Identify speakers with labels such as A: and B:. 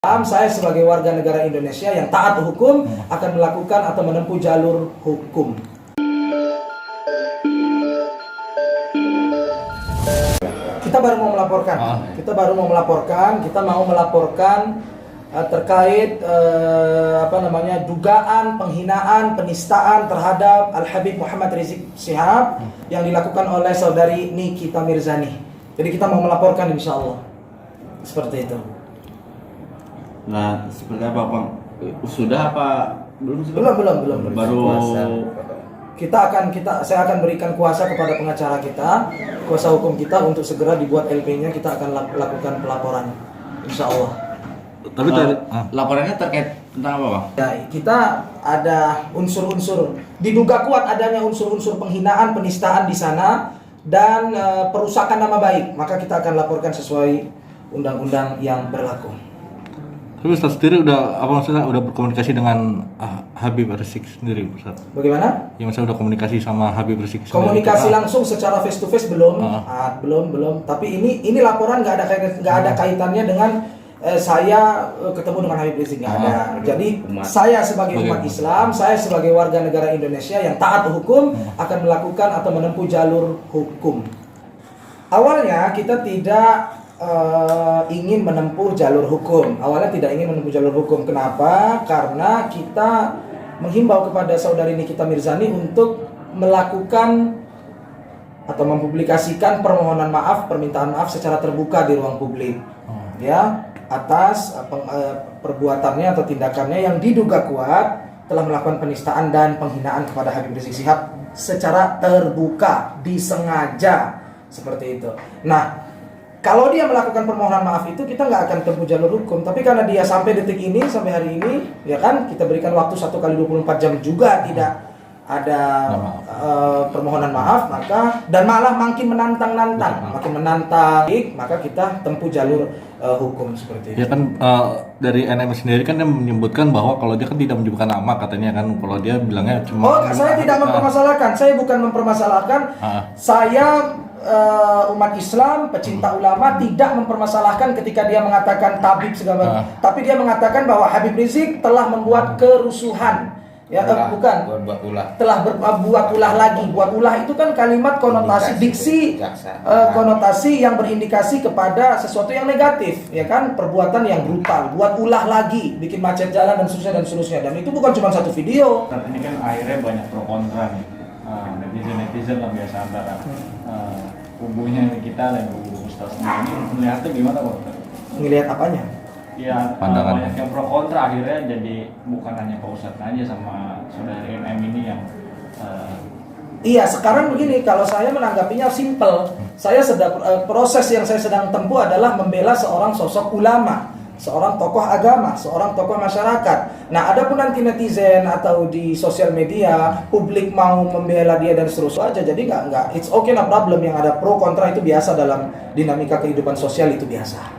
A: Saya sebagai warga negara Indonesia yang taat hukum akan melakukan atau menempuh jalur hukum. Kita baru mau melaporkan. Kita mau melaporkan terkait dugaan penghinaan, penistaan terhadap Al-Habib Muhammad Rizik Syihab yang dilakukan oleh saudari Nikita Mirzani. Jadi kita mau melaporkan, insya Allah. Seperti itu.
B: Nah, seperti apa, Bang? Sudah apa belum?
A: Belum.
B: Baru
A: saya akan berikan kuasa kepada pengacara kita, kuasa hukum kita untuk segera dibuat LP-nya. Kita akan lakukan pelaporan, insya Allah.
B: Tapi laporannya terkait tentang apa, Bang?
A: Ya, kita ada unsur-unsur, diduga kuat adanya unsur-unsur penghinaan, penistaan di sana dan perusakan nama baik. Maka kita akan laporkan sesuai undang-undang yang berlaku.
C: Tapi Ustaz sendiri udah berkomunikasi dengan Habib Rizik sendiri, Ustaz?
A: Bagaimana?
C: Yang saya udah komunikasi sama Habib Rizik sendiri.
A: Komunikasi langsung secara face to face belum. Belum. Tapi ini laporan nggak ada kaitannya dengan saya ketemu dengan Habib Rizik, nggak ada. Jadi saya sebagai umat Islam, saya sebagai warga negara Indonesia yang taat hukum akan melakukan atau menempuh jalur hukum. Awalnya kita tidak ingin menempuh jalur hukum. Kenapa? Karena kita menghimbau kepada saudari Nikita Mirzani untuk melakukan atau mempublikasikan permohonan maaf, permintaan maaf secara terbuka di ruang publik, ya, atas perbuatannya atau tindakannya yang diduga kuat telah melakukan penistaan dan penghinaan kepada Habib Rizik Syihab secara terbuka, disengaja, seperti itu. Nah, kalau dia melakukan permohonan maaf itu, kita nggak akan tempuh jalur hukum. Tapi karena dia sampai detik ini, sampai hari ini, ya kan, kita berikan waktu 1 kali 24 jam juga tidak ada permohonan maaf, maka dan malah makin menantang, maka kita tempuh jalur hukum seperti itu.
C: Ya kan, dari NM sendiri kan dia menyebutkan bahwa kalau dia kan tidak menyebutkan nama, katanya kan, kalau dia bilangnya cuma.
A: Saya tidak mempermasalahkan, saya bukan mempermasalahkan. Saya umat Islam, pecinta ulama, tidak mempermasalahkan ketika dia mengatakan tabib segala macam. Tapi dia mengatakan bahwa Habib Rizik telah membuat kerusuhan. Ya, telah berbuat ulah lagi. Buat ulah itu kan kalimat konotasi diksi, konotasi yang berindikasi kepada sesuatu yang negatif, ya kan, perbuatan yang brutal. Buat ulah lagi, bikin macet jalan dan seterusnya. Dan itu bukan cuma satu video.
D: Saat ini kan akhirnya banyak pro kontra nih, netizen lah biasa antara kubunya kita dan kubu Ustaz ini melihatnya gimana, Pak?
A: Ngelihat apanya?
D: Ya,
C: pandangan
D: banyak yang pro kontra, akhirnya jadi bukan hanya Pak Ustadz aja sama saudari MM ini yang
A: Iya, sekarang begini, kalau saya menanggapinya simple. Proses yang saya sedang tempuh adalah membela seorang sosok ulama, seorang tokoh agama, seorang tokoh masyarakat. Nah, adapun nanti netizen atau di sosial media publik mau membela dia dan seterusnya aja, jadi nggak, it's okay, no problem. Yang ada pro kontra itu biasa dalam dinamika kehidupan sosial, itu biasa.